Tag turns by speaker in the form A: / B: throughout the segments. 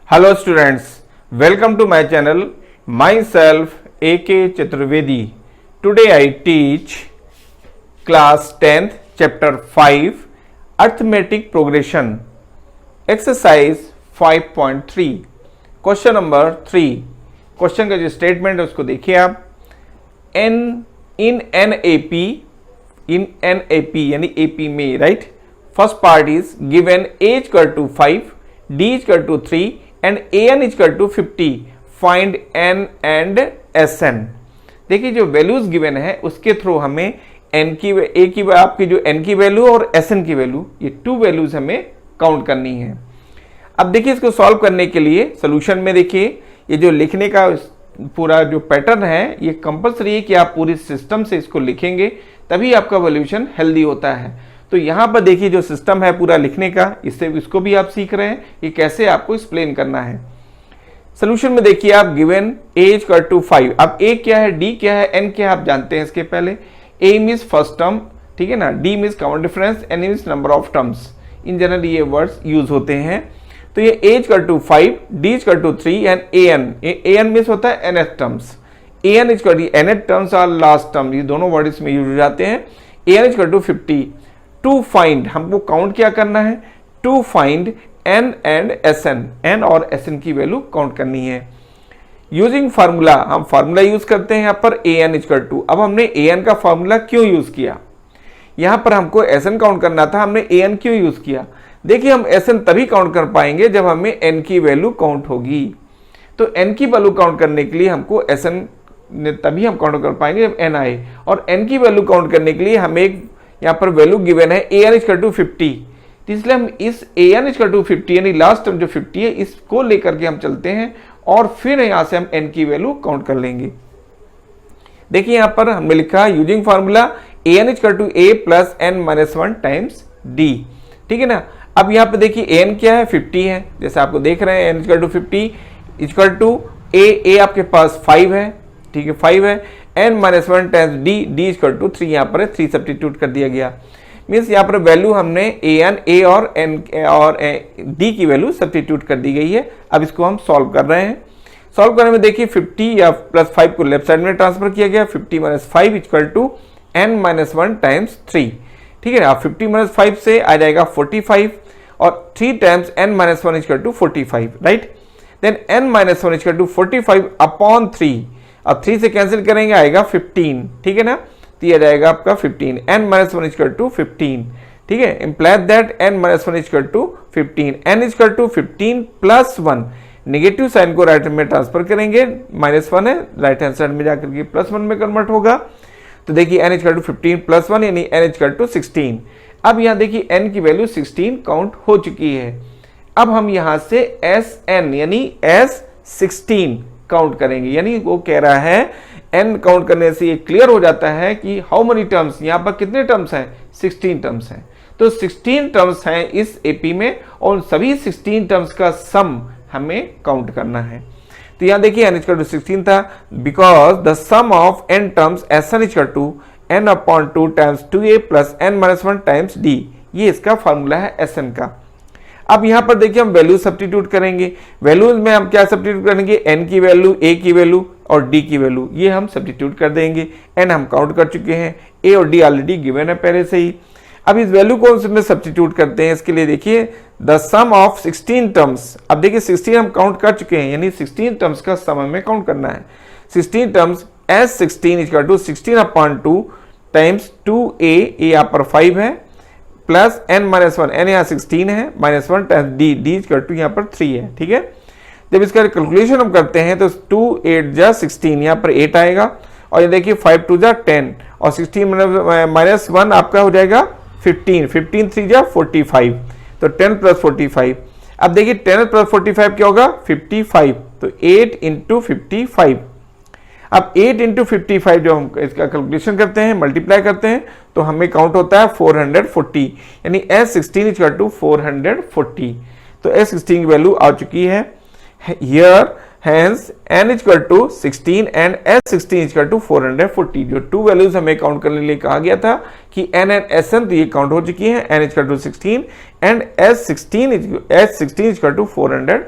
A: Hello students, welcome to my channel. Myself A.K. Chaturvedi. Today I teach class 10th chapter 5 Arithmetic Progression exercise 5.3 question number 3। Question का जो statement है उसको देखिए आप। In an A P यानी AP में, right, first part is given a equal to 5, d equal to 3 and a n equal to 50। Find n and s n. देखिए जो वैल्यूज गिवन है उसके थ्रू हमें एन की ए की आपकी जो एन की वैल्यू और एस एन की वैल्यू, ये टू वैल्यूज हमें काउंट करनी है। अब देखिए इसको सॉल्व करने के लिए सोल्यूशन में देखिए ये जो लिखने का पूरा जो पैटर्न है ये कंपलसरी है कि आप पूरी सिस्टम से इसको लिखेंगे तभी आपका वैल्यूएशन हेल्दी होता है। तो यहाँ पर देखिए जो सिस्टम है पूरा लिखने का, इससे इसको भी आप सीख रहे हैं कि कैसे आपको एक्सप्लेन करना है। सोल्यूशन में देखिए आप गिवन ए इक्वल टू 5। अब ए क्या है, डी क्या है, एन क्या है आप जानते हैं। इसके पहले ए मीन्स फर्स्ट टर्म, ठीक है ना, d means common difference, n means number of terms. In general ये वर्ड्स यूज होते हैं। तो ये a equal to 5, d equal to 3 and a n means होता है nth terms. A n equal to nth terms और last term, ये दोनों वर्ड इसमें यूज हो जाते हैं। A n equal to 50। To find, हमको काउंट क्या करना है, to find n and s N, N और एस एन की वैल्यू काउंट करनी है। यूजिंग फार्मूला, हम फार्मूला यूज करते हैं यहाँ पर ए एन इक्वल टू। अब हमने ए एन का फार्मूला क्यों यूज किया, यहाँ पर हमको एस एन काउंट करना था, हमने ए एन क्यों यूज किया। देखिए हम एस एन तभी काउंट कर पाएंगे जब हमें एन की वैल्यू काउंट होगी। तो एन की वैल्यू काउंट करने के लिए हमको एस एन तभी हम काउंट कर पाएंगे जब एन आए, और एन की वैल्यू काउंट करने के लिए हमें एक यहाँ पर वैल्यू गिवन है ए एन इक्वल टू 50। तो इसलिए हम इस ए एन इक्वल टू 50 यानी लास्ट टर्म जो 50 है इसको लेकर के हम चलते हैं और फिर यहाँ से हम एन की वैल्यू काउंट कर लेंगे। देखिए यहाँ पर हमने लिखा using formula a n equal to a plus n minus 1 times d, ठीक है ना। अब यहाँ पे देखिए एन क्या है, 50 है, जैसे आपको देख रहे हैं n equal to 50 equal to a आपके पास 5 है, ठीक है 5 है, n minus 1 times d, d equal to 3 यहाँ पर 3 सब्स्टिट्यूट कर दिया गया। मीन्स यहाँ पर वैल्यू हमने ए और एन और डी की वैल्यू सब्स्टिट्यूट कर दी गई है। अब इसको हम सॉल्व कर रहे हैं। सॉल्व करने में देखिए 50 या प्लस 5 को लेफ्ट साइड में ट्रांसफर किया गया। 50 minus 5 equal to n minus 1 times 3, ठीक है ना। 50 माइनस 5 से आ जाएगा 45 और 3 times n minus 1 equal to 45, right. Then n minus 1 equal to 45 upon 3, अब 3 से कैंसिल करेंगे आएगा 15, ठीक है ना। तो ये जाएगा आपका 15, एन माइनस 1 इक्वल टू 15, ठीक है। Implied that n minus 1 equal to 15, n equal to 15 plus 1, negative sign को राइट में ट्रांसफर करेंगे, माइनस 1 है, राइट हैंड साइड में जाकर के प्लस 1 में कन्वर्ट होगा। तो देखिए एन इक्वल टू 15 प्लस 1 यानी एन इक्वल टू 16। अब यहाँ देखिए एन की वैल्यू 16 काउंट हो चुकी है। अब हम यहाँ से एस एन यानी एस 16 काउंट करेंगे, यानी वो कह रहा है एन काउंट करने से ये क्लियर हो जाता है कि हाउ मेनी टर्म्स, यहाँ पर कितने टर्म्स हैं, 16 टर्म्स हैं। तो 16 टर्म्स हैं इस एपी में और सभी 16 टर्म्स का सम हमें काउंट करना है। तो यहाँ देखिए एन इक्वल टू 16 था because the sum of n terms s n equal to n upon 2 times 2a plus n minus 1 times d, ये इसका फॉर्मूला है एस एन का। अब यहाँ पर देखिए हम वैल्यू सब्स्टिट्यूट करेंगे। वैल्यूज में हम क्या सब्स्टिट्यूट करेंगे, एन की वैल्यू, ए की वैल्यू और डी की वैल्यू, ये हम सब्स्टिट्यूट कर देंगे। एन हम काउंट कर चुके हैं, ए और डी ऑलरेडी गिवन है पहले से ही। अब इस वैल्यू को उसमें सब्स्टिट्यूट करते हैं। इसके लिए देखिए द सम ऑफ 16 टर्म्स, अब देखिए 16 हम काउंट कर चुके हैं यानी 16 टर्म्स का सम हमें काउंट करना है। 16 terms s 16 equal to 16 upon 2 times 2a, यहाँ पर 5 है, प्लस एन माइनस 1, एन यहाँ 16 है, minus 1 times d, d equal to यहाँ पर 3 है, ठीक है। जब इसका कैलकुलेशन हम करते हैं तो 2 8 जा 16, यहाँ पर 8 आएगा और ये देखिए 5 2 जा 10 और 16 माइनस 1 आपका हो जाएगा 15, 15 3 जा 45, तो 10 प्लस 45। अब देखिए 10 प्लस 45 क्या होगा, 55, तो 8 इंटू 55। अब 8 इंटू 55 जो हम इसका कैलकुलेशन करते हैं, मल्टीप्लाई करते हैं, तो हमें काउंट होता है 440, यानी S16 इक्वल टू 440। तो S16 की वैल्यू आ चुकी है here, hence n equal to 16 and S16 equal to 440। जो टू वैल्यूज हमें काउंट करने के लिए कहा गया था कि n एंड Sn, तो ये काउंट हो चुकी है, n equal to 16 and S16 equal to 440।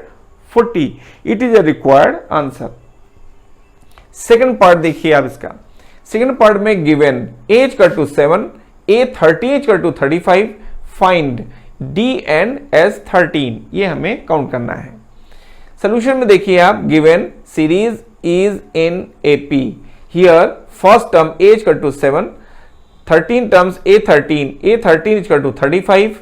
A: 40, it is a required answer. Second part देखिए आप इसका। सेकंड पार्ट में given a is equal to 7, a 30 is equal to 35, find d and s 13, ये हमें काउंट करना है। सोल्यूशन में देखिए आप, given series is in AP, here first term a is equal to 7, 13 terms a13 is equal to 35,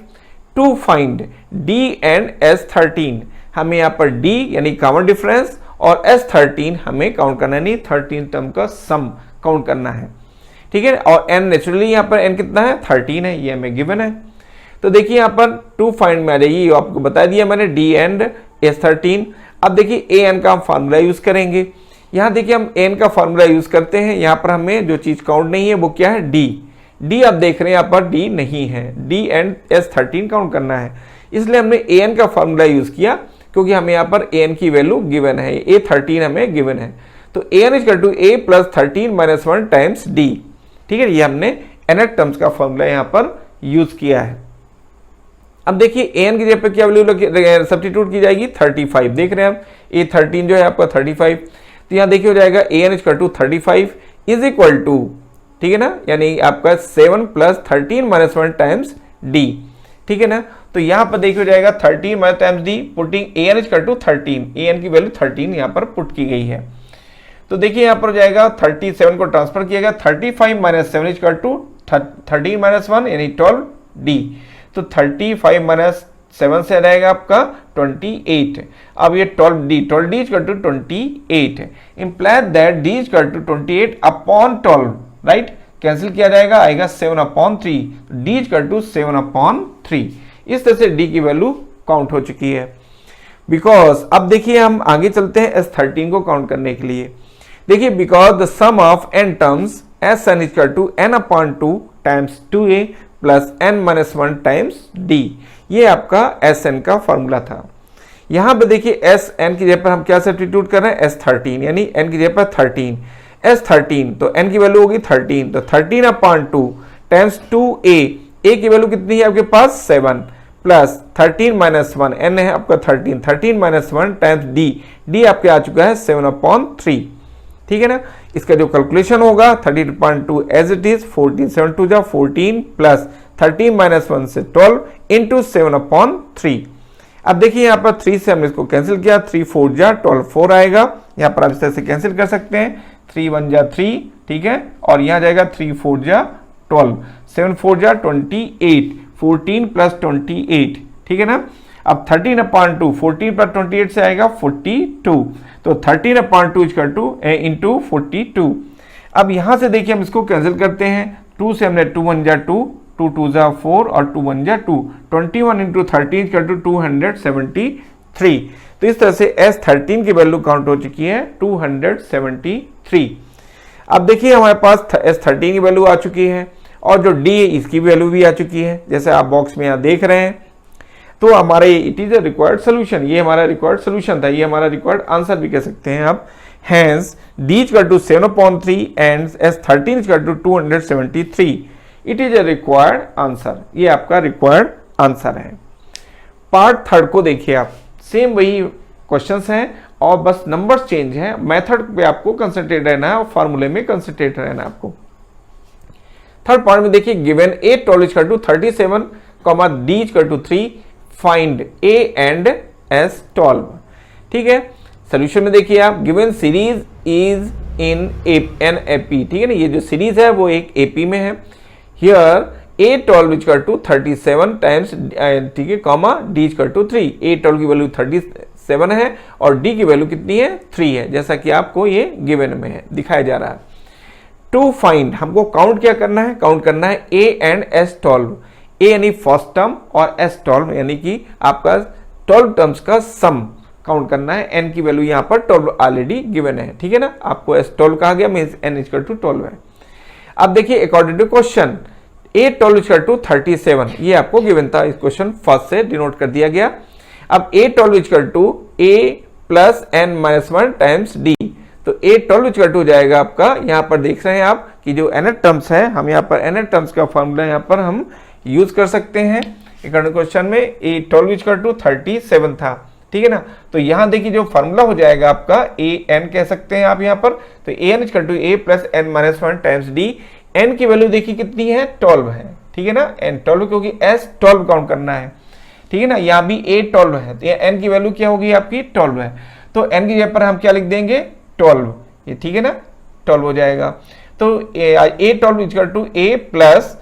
A: to find d and s13, हमें यहाँ पर d यानी कॉमन डिफरेंस और s13 हमें काउंट करना है, नहीं 13 टर्म का सम काउंट करना है, ठीक है। और n नेचुरली यहाँ पर n कितना है, 13 है, ये हमें गिवन है। तो देखिए यहाँ पर टू फाइंड में आ जाइए, आपको बता दिया मैंने d एंड s13। अब देखिए an का हम फार्मूला यूज करेंगे। यहाँ देखिए हम n का फार्मूला यूज करते हैं, यहाँ पर हमें जो चीज काउंट नहीं है वो क्या है, d आप देख रहे हैं यहाँ पर d नहीं है, d एंड s13 काउंट करना है, इसलिए हमने an का फार्मूला यूज किया, क्योंकि हमें यहाँ पर an की वैल्यू गिवन है, a13 हमें गिवन है। तो an is equal to a plus 13 minus 1 times d, ठीक है, ये हमने nth टर्म्स का फॉर्मूला यहाँ पर यूज किया है। अब देखिए an की जगह पे क्या वैल्यू सब्स्टिट्यूट की जाएगी, 35, देख रहे हैं आप a13 जो है आपका 35, तो यहाँ देखिए हो जाएगा an is equal to 35 is equal to, ठीक है ना, यानी आपका 7 प्लस 13 माइनस 1 टाइम्स d, ठीक है ना। तो यहाँ पर देखिए हो जाएगा 13 minus times d, putting an is equal to 13, an की वैल्यू 13 यहाँ पर पुट की गई है। तो देखिए यहाँ पर हो जाएगा 37 को ट्रांसफर किया गया, 35 minus 7 is equal to 13 minus 1 यानी 12d, तो 35 माइनस 7 से आ जाएगा आपका 28। अब ये 12d is equal to 28, implies that d is equal to 28 upon 12, right, cancel किया जाएगा, आएगा 7 upon 3, d is equal to 7 upon 3। इस तरह से d की वैल्यू काउंट हो चुकी है। बिकॉज अब देखिए हम आगे चलते हैं s13 को काउंट करने के लिए। देखिए because the sum of n terms sn is equal to n upon 2 times 2a plus n minus 1 times d, ये आपका sn का फॉर्मूला था। यहां पे देखिए sn की जगह पर हम क्या सब्स्टिट्यूट कर रहे हैं, s13, यानी n की जगह पर 13, s13 तो n की वैल्यू होगी 13, तो 13 अपॉन 2 टाइम्स 2a, a की वैल्यू कितनी है आपके पास 7, प्लस 13 माइनस 1, n है आपका 13 माइनस 1 टाइम्स d आपके आ चुका है 7 अपॉन 3, ठीक है ना। इसका जो कैलकुलेशन होगा 13.2 एज इट इज, 14 7 2 जा 14 प्लस 13 माइनस 1 से 12 इंटू 7 अपॉन 3। अब देखिए यहाँ पर 3 से हमने इसको कैंसिल किया, 3 4 जा 12 4 आएगा, यहाँ पर आप इस तरह से कैंसिल कर सकते हैं, 3 1 जा 3, ठीक है, और यहाँ जाएगा 3 4 जा 12, 7 4 जा 28, 14 प्लस 28, ठीक है ना। अब 13 अपॉन 2, 14 प्लस 28 से आएगा 42, तो 13 अपॉन 2 इक्वल टू इंटू 42। अब यहां से देखिए हम इसको कैंसिल करते हैं, 2 से हमने 2 1 जा 2, 2 2 जा 4 और 2 1 जा 2, 21 इंटू 13 इक्वल टू 273। तो इस तरह से S13 की वैल्यू काउंट हो चुकी है 273। अब देखिए हमारे पास S13 की वैल्यू आ चुकी है और जो D है इसकी वैल्यू भी आ चुकी है, जैसे आप बॉक्स में यहाँ देख रहे हैं। तो हमारे it is a required solution, ये हमारा रिक्वायर्ड सोल्यूशन था, ये हमारा रिक्वायर्ड आंसर भी कह सकते हैं आप। Hence d equal to 7/3 and S13 equal to 273, it is a required answer, ये आपका रिक्वायर्ड आंसर है। पार्ट थर्ड को देखिए आप, सेम वही क्वेश्चंस हैं और बस नंबर्स चेंज है, मेथड पे आपको कंसंट्रेट रहना है और फार्मूले में कंसंट्रेट रहना है आपको। थर्ड पार्ट में देखिए given a 12 equal to 37, d equal to 3, find a and s12, ठीक है। सोल्यूशन में देखिए आप, given series is in an AP, ठीक है ना, ये जो सीरीज है वो एक एपी में है। Here a12 equal to 37 times, ठीक है, comma d equal to 3, a12 की वैल्यू 37 है और d की वैल्यू कितनी है 3 है, जैसा कि आपको ये गिवन में है दिखाया जा रहा है। टू फाइंड, हमको काउंट क्या करना है, काउंट करना है a एंड s12, a यानी फर्स्ट टर्म और s12 यानी कि आपका 12 टर्म्स का सम काउंट करना है। n की वैल्यू यहाँ पर 12 ऑलरेडी गिवन है, ठीक है ना, आपको s12 कहा गया, मींस n इक्वल टू 12 है। अब देखिए according to question a12 equal to 37, ये आपको गिवन था, इस क्वेश्चन फर्स्ट से डिनोट कर दिया गया। अब a12 equal to a plus n minus 1 times d, तो a12 इक्वल टू हो जाएगा आपका, यहाँ पर देख रहे हैं आप कि जो nth टर्म्स है, हम यहाँ पर nth टर्म्स का फॉर्मूला यहाँ पर हम यूज कर सकते हैं। अकॉर्डिंग क्वेश्चन में a12 इक्वल टू 37 था, ठीक है ना। तो यहाँ देखिए जो फार्मूला हो जाएगा आपका ए एन कह सकते हैं आप यहाँ पर, तो a n equal to a plus n minus 1 times d. N की वैल्यू देखिए कितनी है 12 है, ठीक है ना, एन 12 क्योंकि एस 12 काउंट करना है, ठीक है ना। यहाँ भी ए 12 है तो एन की वैल्यू क्या होगी आपकी 12 है, तो एन की जगह पर हम क्या लिख देंगे 12, ये ठीक है ना 12 हो जाएगा। तो a 12 equal to a plus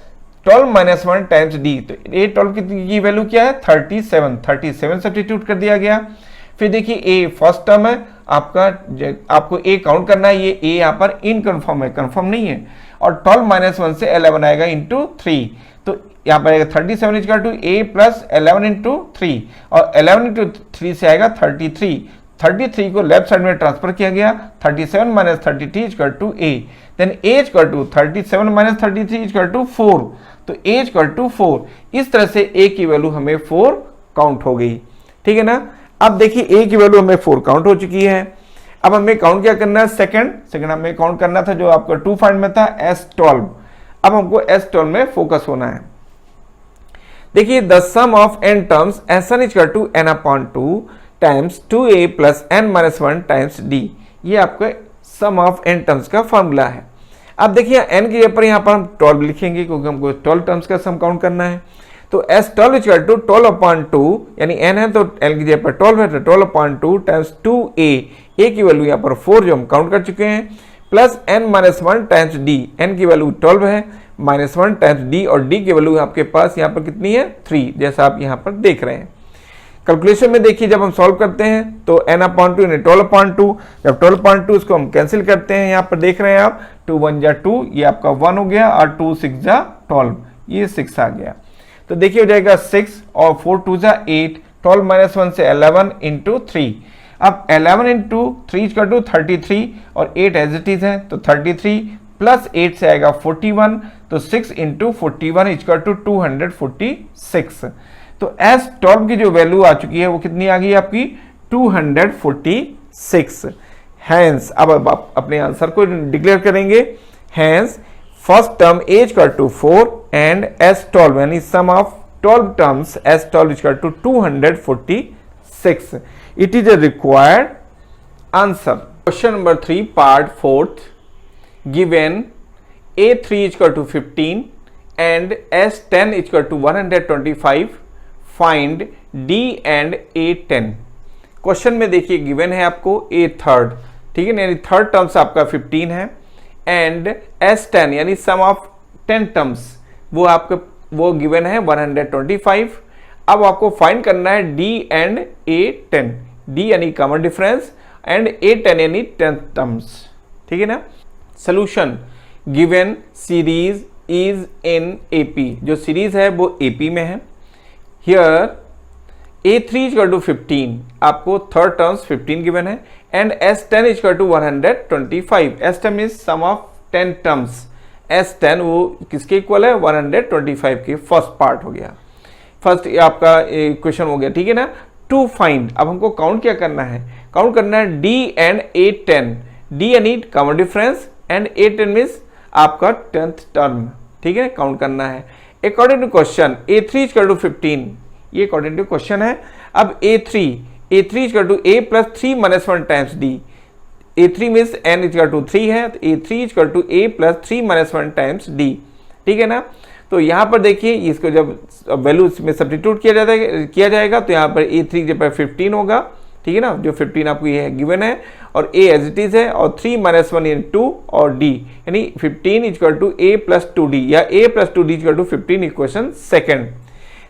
A: 12 minus 1 times d, तो ए 12 की वैल्यू क्या है 37 सब्स्टिट्यूट कर दिया गया। फिर देखिए ए फर्स्ट टर्म है आपका, आपको ए काउंट करना है, ये ए यहाँ पर इनकन्फर्म है, कंफर्म नहीं है, और 12 माइनस 1 से 11 आएगा इंटू 3, तो यहाँ पर आएगा 37 equal to a plus 11 into 3, और 11 इंटू 3 से आएगा 33 को लेफ्ट साइड में ट्रांसफर किया गया, 37 minus 33 equal to a, then a equal to 37 minus 33 equal to 4, तो ए इक्वल टू 4। इस तरह से ए की वैल्यू हमें 4 काउंट हो गई, ठीक है ना। अब देखिए ए की वैल्यू हमें 4 काउंट हो चुकी है। अब हमें काउंट क्या करना है, सेकंड हमें काउंट करना था जो आपका 2 फाइंड में था S12। अब हमको S12 में फोकस होना है। देखिए the sum of n terms Sn equal to n upon 2 times 2a plus n minus 1 times d, ये आपका सम ऑफ n टर्म्स का फॉर्मूला है। अब देखिए n की जगह पर यहाँ पर हम 12 लिखेंगे क्योंकि हमको 12 टर्म्स का सम काउंट करना है, तो S12 इक्वल टू 12 अपॉन 2, यानी n है तो n की जगह पर 12 है, तो 12 अपॉन 2 टाइम्स 2a, a की वैल्यू यहाँ पर 4 जो हम काउंट कर चुके हैं, plus n minus 1 times d, n की वैल्यू 12 है, माइनस 1 टाइम्स d, और d की वैल्यू आपके पास यहाँ पर कितनी है 3, जैसा आप यहाँ पर देख रहे हैं। कैलकुलेशन में देखिए जब हम सॉल्व करते हैं तो n अपॉन 2 यानी 12 अपॉन 2, जब 12 अपॉन 2 इसको हम कैंसिल करते हैं, यहाँ पर देख रहे हैं आप 2 1 जा 2, ये आपका 1 हो गया, और 2 6 जा 12, ये 6 आ गया। तो देखिए हो जाएगा 6 और 4 2 जा 8, 12 माइनस 1 से 11 इंटू 3। अब 11 इंटू 3 इक्वल टू 33, और 8 एज इट इज है, तो 33 प्लस 8 से आएगा 41, तो 6 इंटू 41 इक्वल टू 246। तो S12 की जो वैल्यू आ चुकी है वो कितनी आ गई आपकी 246। हैंस अब आप अपने आंसर को डिक्लेयर करेंगे, hence first term a equal to 4 and S12 यानी sum of 12 terms S12 equal to 246, it is a required answer. Question number 3 part 4th, given a3 equal to 15 and S10 equal to 125, find d and a10। Question में देखिए given है आपको a third, ठीक है, यानी third terms आपका 15 है, and S10 यानी सम ऑफ 10 टर्म्स वो आपका वो गिवन है 125। अब आपको फाइंड करना है d एंड a10, d यानी कॉमन डिफरेंस एंड a10 यानी 10 टर्म्स, ठीक है ना। Solution, given series is in AP, जो सीरीज है वो AP में है। Here A3 इक्वल टू 15, आपको थर्ड टर्म्स 15 गिवन है, and S10 equal to 125, S10 is sum of 10 terms, S10 वो किसके इक्वल है 125 के, फर्स्ट पार्ट हो गया, फर्स्ट आपका क्वेश्चन हो गया, ठीक है ना। टू फाइंड, अब हमको काउंट क्या करना है, काउंट करना है D एंड A10, D यानी common difference and A10 means आपका 10th टर्म, ठीक है, काउंट करना है। According to question A3 equal to 15, ये अकॉर्डिंग टू क्वेश्चन है। अब A3 equal to A plus 3 minus 1 times D, A3 means n equal to 3 है, तो A3 equal to A plus 3 minus 1 times D, ठीक है ना। तो यहाँ पर देखिए इसको जब वैल्यू में सब्स्टिट्यूट किया जाएगा तो यहाँ पर A3 के पर 15 होगा, ठीक है ना, जो 15 आपको ये गिवन है, और A एज इट इज है, और 3 माइनस 1 यानी 2, और D यानी 15 equal to A plus 2D, या A plus 2D equal to 15 equation second.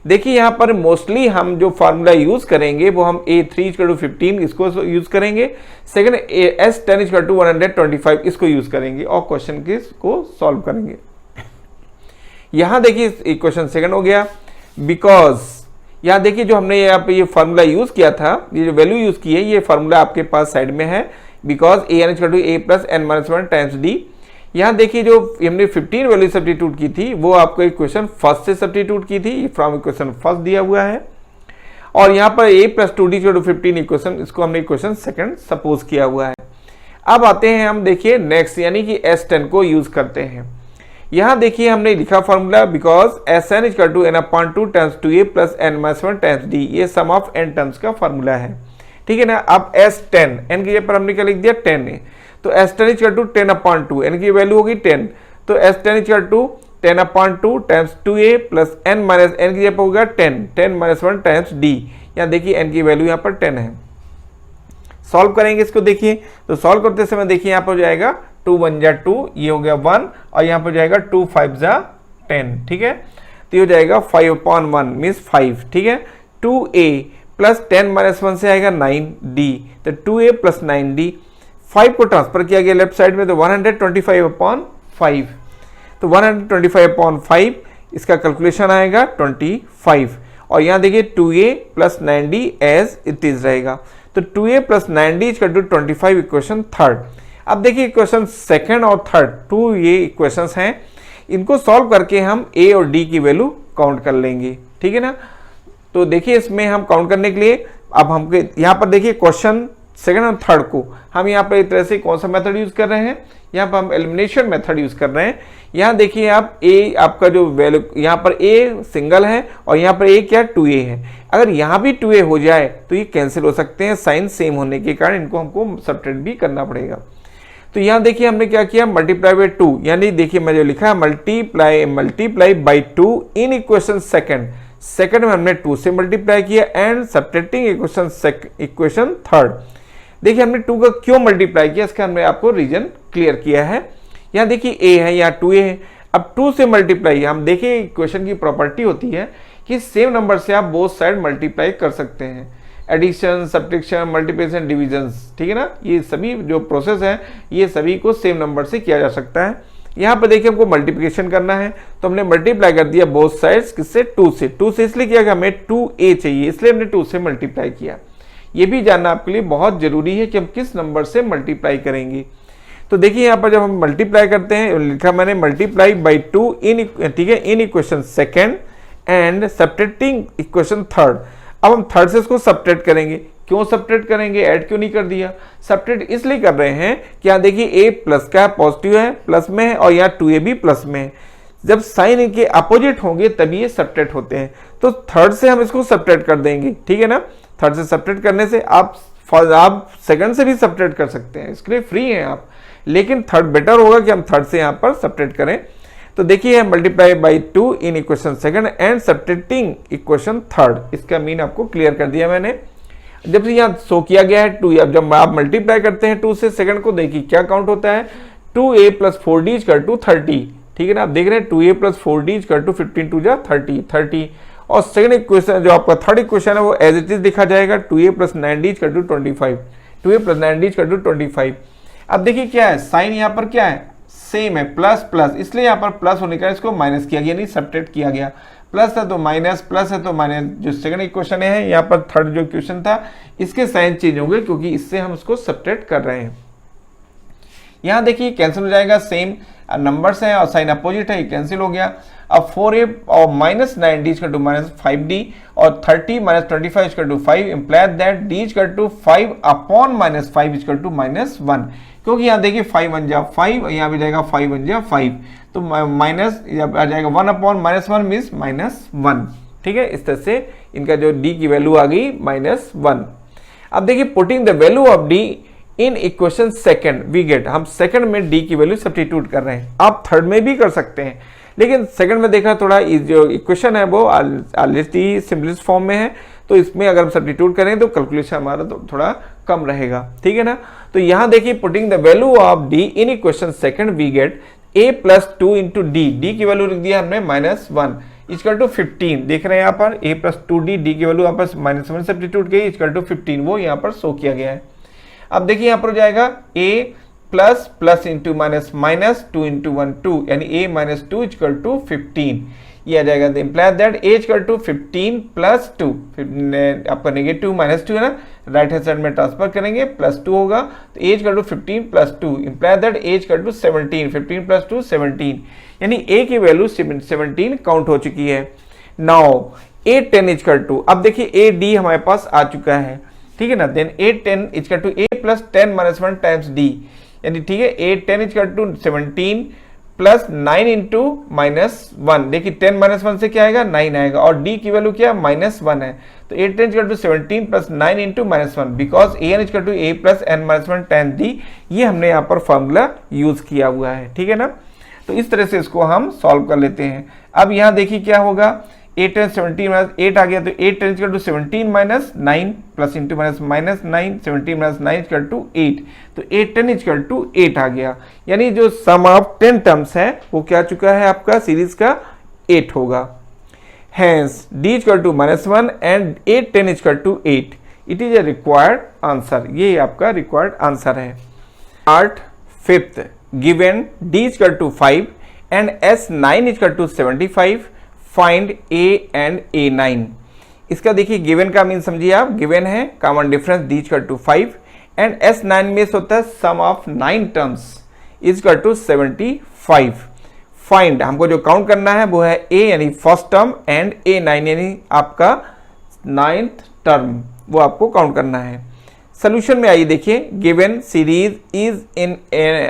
A: देखिए यहाँ पर मोस्टली हम जो फार्मूला यूज करेंगे वो हम A3 इक्वल टू 15 इसको यूज करेंगे, सेकेंड S10 इक्वल टू 125 इसको यूज करेंगे, और क्वेश्चन को सॉल्व करेंगे। यहाँ देखिए इक्वेशन सेकंड हो गया, बिकॉज यहाँ देखिए जो हमने यहाँ पे ये फार्मूला यूज किया था, ये जो वैल्यू यूज की है, ये फार्मूला आपके पास साइड में है, because an equal to A plus n minus 1 times D। यहाँ देखिए जो हमने 15 वैल्यू सब्स्टिट्यूट की थी वो आपको इक्वेशन फर्स्ट से सब्स्टिट्यूट की थी, फ्रॉम इक्वेशन फर्स्ट दिया हुआ है, और यहाँ पर A plus 2D equal to 15 equation, इसको हमने इक्वेशन सेकंड सपोज किया हुआ है। अब आते हैं हम देखिए नेक्स्ट, यानी कि S10 को यूज करते हैं। यहाँ देखिए हमने लिखा formula, because Sn equal to n upon 2 times 2A plus n minus 1 times D, ये सम ऑफ n टर्म्स का फॉर्मूला है। ठीक है ना। अब S10 n की जगह पर हमने क्या लिख दिया 10 है, तो S10 इक्वल टू 10/2, n की वैल्यू होगी 10, तो S10 equal to 10/2 times 2a plus n minus n की जगह पर होगा 10 माइनस 1 टाइम्स d। यहाँ देखिए n की वैल्यू यहाँ पर 10 है। सॉल्व करेंगे इसको, देखिए तो सॉल्व करते समय देखिए यहाँ पर हो जाएगा 2 1 जा 2, ये हो गया 1, और यहाँ पर जाएगा 2 5 जा 10, ठीक है। तो ये हो जाएगा 5/1 मीन्स 5, ठीक है। 2a प्लस 10 माइनस 1 से आएगा 9d, तो 2a प्लस 9d, 5 को ट्रांसफर किया गया लेफ्ट साइड में, तो 125/5, तो 125/5 इसका कैलकुलेशन आएगा 25, और यहाँ देखिए 2a plus 9d as it is रहेगा, तो 2a plus 9d equal to 25 equation third. अब देखिए इक्वेशन सेकंड और थर्ड, 2 ये इक्वेशंस हैं, इनको सॉल्व करके हम a और d की वैल्यू काउंट कर लेंगे, ठीक है ना। तो देखिए इसमें हम काउंट करने के लिए अब हमको यहाँ पर देखिए क्वेश्चन सेकंड और थर्ड को हम यहाँ पर एक तरह से कौन सा मेथड यूज कर रहे हैं, यहाँ पर हम एलिमिनेशन मेथड यूज कर रहे हैं। यहाँ देखिए आप a आपका जो वैल्यू यहाँ पर a सिंगल है और यहाँ पर a क्या 2a है, अगर यहाँ भी 2a हो जाए तो ये कैंसिल हो सकते हैं, साइन सेम होने के कारण इनको हमको सब्ट्रैक्ट भी करना पड़ेगा। तो यहाँ देखिए हमने क्या किया, मल्टीप्लाई बाई 2, यानी देखिए मैं जो लिखा है multiply by 2 in equation second में हमने 2 से मल्टीप्लाई किया एंड सब्ट्रैक्टिंग इक्वेशन थर्ड। देखिए हमने 2 का क्यों मल्टीप्लाई किया, इसका हमने आपको रीजन क्लियर किया है। यहाँ देखिए a है, यहाँ 2a है, अब 2 से मल्टीप्लाई, हम देखिए इक्वेशन की प्रॉपर्टी होती है कि सेम नंबर से आप बोथ साइड मल्टीप्लाई कर सकते हैं, एडिशन, सब्ट्रैक्शन, मल्टीप्लिकेशन, डिविजन्स, ठीक है ना। ये सभी जो प्रोसेस है ये सभी को सेम नंबर से किया जा सकता है। यहाँ पर देखिए हमको मल्टीप्लिकेशन करना है, तो हमने मल्टीप्लाई कर दिया बोथ साइड्स, किससे 2 से इसलिए किया कि हमें 2a चाहिए, इसलिए हमने 2 से मल्टीप्लाई किया। ये भी जानना आपके लिए बहुत जरूरी है कि हम किस नंबर से मल्टीप्लाई करेंगे। तो देखिए यहाँ पर जब हम मल्टीप्लाई करते हैं, लिखा मैंने मल्टीप्लाई बाई 2 इन, ठीक है, इन equation second and subtracting equation third. अब हम थर्ड से इसको सब्ट्रैक्ट करेंगे, क्यों सब्ट्रैक्ट करेंगे, ऐड क्यों नहीं कर दिया, सब्ट्रैक्ट इसलिए कर रहे हैं कि यहाँ देखिए a प्लस का पॉजिटिव है, प्लस में है, और यहाँ 2a भी प्लस में है, जब साइन इनके अपोजिट होंगे तभी ये सब्ट्रैक्ट होते हैं। तो थर्ड से हम इसको सब्ट्रैक्ट कर देंगे, ठीक है ना। थर्ड से सब्ट्रैक्ट करने से आप सेकंड से भी सब्ट्रैक्ट कर सकते हैं, इसके लिए फ्री हैं आप, लेकिन थर्ड बेटर होगा कि हम थर्ड से यहाँ पर सब्ट्रैक्ट करें। तो देखिए multiply by 2 in equation second and subtracting equation third, इसका मीन आपको क्लियर कर दिया मैंने। जब से यहाँ शो किया गया है 2, अब जब आप मल्टीप्लाई करते हैं 2 से सेकंड को, देखिए क्या काउंट होता है, 2a plus 4d equal to 30, ठीक है ना। आप देख रहे हैं 2a plus 4d equal to 15 2 जा 30, और सेकंड इक्वेशन जो आपका थर्ड इक्वेशन है वो एज इट इज लिखा जाएगा 2a plus 9d equal to 25, 2a plus 9d equal to 25। अब देखिए क्या है, साइन यहाँ पर क्या है, सेम है, प्लस प्लस, इसलिए यहाँ पर प्लस होने का इसको माइनस किया गया, नहीं सब्ट्रैक्ट किया गया। प्लस है तो माइनस, प्लस है तो माइनस। जो सेकंड इक्वेशन है यहाँ पर थर्ड जो इक्वेशन था इसके साइन चेंज होंगे क्योंकि इससे हम उसको सब्ट्रैक्ट कर रहे हैं। यहाँ देखिए कैंसिल हो जाएगा, सेम नंबर्स हैं और साइन अपोजिट है, ये कैंसिल हो गया। अब 4a और minus 9d equal to minus 5d और 30 minus 25 equal to 5 implies that d equal to 5 upon minus 5 equal to minus 1, क्योंकि यहाँ देखिए 5 1 जा 5, यहाँ भी जाएगा 5 1 जा 5, तो माइनस आ जाएगा 1 अपॉन माइनस 1 मीन्स माइनस 1, ठीक है। इस तरह से इनका जो d की वैल्यू आ गई माइनस 1। अब देखिए putting the value of d in equation second we get, हम सेकंड में d की वैल्यू सब्स्टिट्यूट कर रहे हैं, आप थर्ड में भी कर सकते हैं, लेकिन सेकंड में देखा थोड़ा जो इक्वेशन है वो ऑलरेडी सिंपलेस्ट फॉर्म में है, तो इसमें अगर हम सब्स्टिट्यूट करें तो कैलकुलेशन हमारा तो थोड़ा कम रहेगा, ठीक है ना। तो यहाँ देखिए putting the value of d in equation second we get a plus 2 into d की वैल्यू लिख दिया हमने माइनस 1 इक्वल टू 15, देख रहे हैं यहाँ पर a प्लस 2d, d की वैल्यू यहाँ पर माइनस 1 सब्स्टिट्यूट की इक्वल टू 15, वो यहाँ पर शो किया गया है। अब देखिए यहाँ पर हो जाएगा a plus plus into minus minus 2 into 1 2, यानी a माइनस 2 इक्वल टू 15, ये आ जाएगा। Implies that a equal to 15 plus 2, आपका नेगेटिव माइनस 2 है ना, राइट हैंड साइड में ट्रांसफर करेंगे प्लस 2 होगा, तो a equal to 15 plus 2 implies that a equal to 17, 15 plus 2 17, यानी a की वैल्यू 17 काउंट हो चुकी है। नाउ a 10 इक्वल टू, अब देखिए a d हमारे पास आ चुका है, ठीक है ना। Then a 10 equal to a plus 10 minus 1 times d, यानी ठीक है a 10 equal to 17 plus 9 into -1, देखिए 10 -1 से क्या आएगा 9 आएगा, और d की वैल्यू क्या -1 है, तो 8 10 equal to 17 plus 9 into -1, because an equal to a plus n -1 tan d, ये हमने यहाँ पर फॉर्मूला यूज किया हुआ है, ठीक है ना। तो इस तरह से इसको हम सॉल्व कर लेते हैं। अब यहाँ देखिए क्या होगा, 8 10 17 -8 आ गया, तो 8 10 equal to 17 -9 plus into -9 17 -9 equal to 8, तो 8 10 इक्वल टू 8 आ गया, यानी जो सम ऑफ 10 टर्म्स है वो क्या चुका है आपका सीरीज का 8 होगा। Hence d equal to -1 and 8 10 equal to 8, it is a required answer, ये आपका रिक्वायर्ड आंसर है। Part 5th, given d equal to 5 and s9 equal to 75, find a and a9। इसका देखिए गिवन का मीन समझिए आप, गिवन है common difference d equal to 5 and s9 में होता है sum of 9 terms equal to 75। Find हमको जो काउंट करना है वो है a यानी फर्स्ट टर्म एंड a9 यानी आपका 9th टर्म, वो आपको काउंट करना है। सोल्यूशन में आइए देखिए, गिवन सीरीज इज इन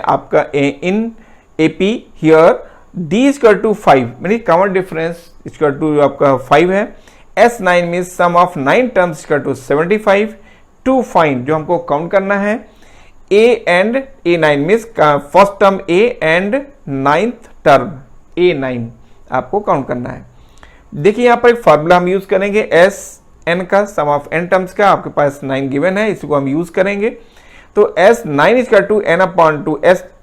A: आपका in AP here d equal to 5 यानी कॉमन डिफरेंस इक्वल टू आपका 5 है, s9 में sum of 9 terms equal to 75, to find जो हमको काउंट करना है a एंड a9 में first term a and 9th term a9 आपको काउंट करना है। देखिए यहाँ पर एक फॉर्मूला हम यूज करेंगे sn का, सम ऑफ n टर्म्स का, आपके पास 9 गिवन है, इसको हम यूज करेंगे। तो s9 equal to n upon 2,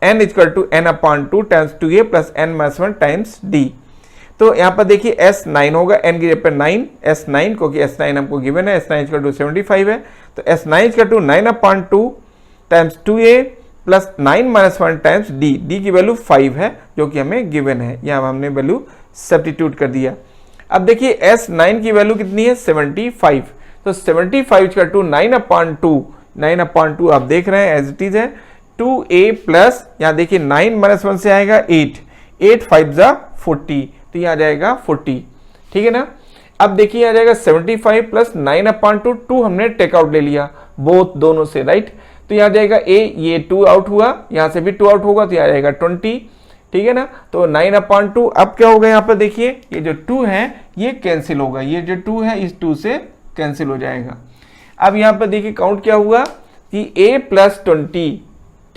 A: n equal to n upon 2 times 2a plus n -1 times d। तो यहाँ पर देखिए s9 होगा, n की जगह पर 9 s9, क्योंकि s9 हमको गिवन है, s9 इक्वल टू 75 है, तो s9 equal to 9 upon 2 times 2a plus 9 -1 times d की वैल्यू 5 है जो कि हमें गिवन है, यहाँ हमने वैल्यू सब्स्टिट्यूट कर दिया। अब देखिए s9 की वैल्यू कितनी है 75, तो 75 इक्वल टू 9 अपॉन 2 आप देख रहे हैं एज इट इज है 2a प्लस, यहाँ देखिए 9 -1 से आएगा 8 5 जा 40, तो यहाँ आ जाएगा 40, ठीक है ना। अब देखिए आ जाएगा 75 प्लस 9 अपॉन 2 हमने टेक आउट ले लिया बोथ दोनों से, राइट, तो यहाँ जाएगा a, ये 2 आउट हुआ, यहाँ से भी 2 आउट होगा, तो यहाँ आ जाएगा 20, ठीक है ना। तो 9 अपॉन 2, अब क्या होगा यहाँ पर देखिए ये जो 2 है ये कैंसिल होगा, ये जो 2 है इस 2 से कैंसिल हो जाएगा। अब यहाँ पर देखिए काउंट क्या हुआ कि a प्लस 20,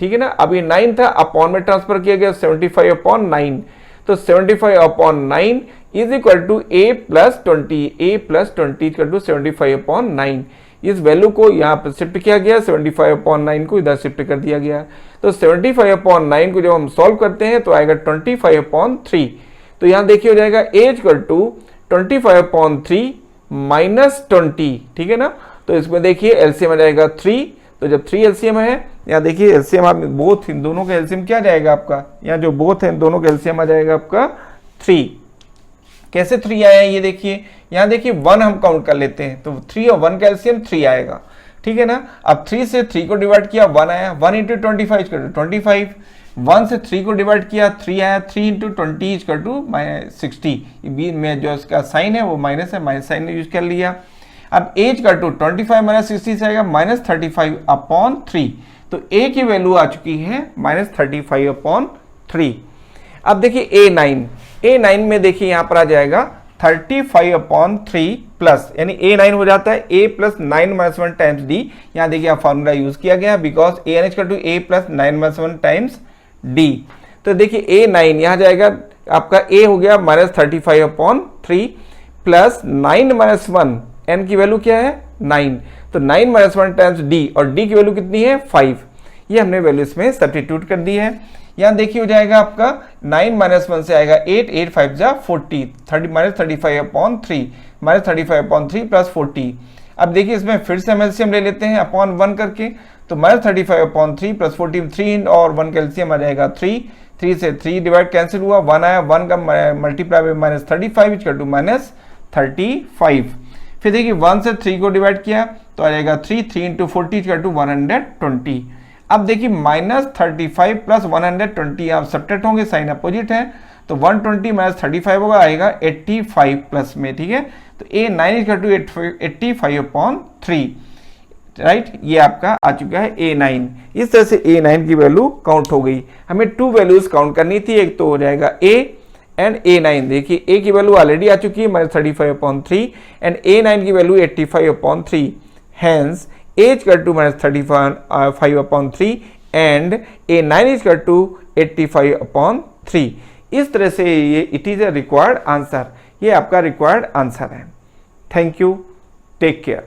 A: ठीक है ना, अभी 9 था अपॉन में ट्रांसफर किया गया 75 अपॉन 9, तो 75 upon 9 is equal to a plus 20 equal to 75 upon 9। इस वैल्यू को यहाँ पर शिफ्ट किया गया, 75 अपॉन 9 को इधर शिफ्ट कर दिया गया, तो 75 अपॉन 9 को जब हम सॉल्व करते हैं तो आएगा 25 अपॉन 3, तो यहाँ देखिए हो जाएगा a equal to 25 upon 3 minus 20, ठीक है ना। तो इसमें देखिए एलसीएम आ जाएगा 3, तो जब 3 एलसीएम है, यहाँ देखिए एलसीएम आप बोथ इन दोनों का एलसीएम क्या जाएगा आपका, यहाँ जो बोथ है इन दोनों का एलसीएम आ जाएगा आपका 3। कैसे 3 आया है ये देखिए, यहाँ देखिए 1 हम काउंट कर लेते हैं, तो 3 और 1 का एलसीएम 3 आएगा, ठीक है ना। अब 3 से 3 को डिवाइड किया 1 आया, 1 इंटू 25 इक्वल टू 25, 1 से 3 को डिवाइड किया 3 आया, 3 इंटू 20 इक्वल टू 60, बीच में जो इसका साइन है वो माइनस है, माइनस साइन यूज कर लिया। अब a इक्वल टू 25 माइनस 60 से आएगा -35 अपॉन 3, तो a की वैल्यू आ चुकी है -35 अपॉन 3। अब देखिए a9 में देखिए यहाँ पर आ जाएगा 35 अपॉन 3 प्लस, यानी a9 हो जाता है a प्लस 9 -1 टाइम्स d। यहाँ देखिए आप फॉर्मूला यूज किया गया because an equal to a plus 9 -1 times d। तो देखिए a9 यहाँ जाएगा आपका a हो गया -35 अपॉन 3 प्लस 9 -1, n की वैल्यू क्या है 9, तो 9 -1 टाइम्स d, और d की वैल्यू कितनी है 5, ये हमने वैल्यू इसमें सब्स्टिट्यूट कर दी है। यहाँ देखिए हो जाएगा आपका 9 -1 से आएगा 8 5 जा 40, -35 अपॉन 3 प्लस 40। अब देखिए इसमें फिर से हम एलसीएम ले लेते हैं अपॉन 1 करके, तो -35 अपॉन 3 प्लस 40, 3 और 1 का एलसीएम आ जाएगा 3 से 3 डिवाइड कैंसिल हुआ, 1 आया, 1 का मल्टीप्लाई बाय -35 इक्वल टू -35। फिर देखिए 1 से 3 को डिवाइड किया तो आ जाएगा 3 इंटू 40 इक्वल टू 120। अब देखिए -35 प्लस 120 आप सब्ट्रैक्ट होंगे, साइन अपोजिट है, तो 120 माइनस 35 होगा, आएगा 85 प्लस में, ठीक है। तो a9 equal to 85 upon 3, right, ये आपका आ चुका है A9। इस तरह से A9 की वैल्यू काउंट हो गई। हमें 2 वैल्यूज काउंट करनी थी, एक तो हो जाएगा A एंड A9। देखिए A की वैल्यू ऑलरेडी आ चुकी है -35/3 एंड A9 की value 85/3। Hence A is equal to -35/3 and A9 is equal to 85/3। इस तरह से ये it is a required answer, ये आपका रिक्वायर्ड आंसर है। Thank you, take care.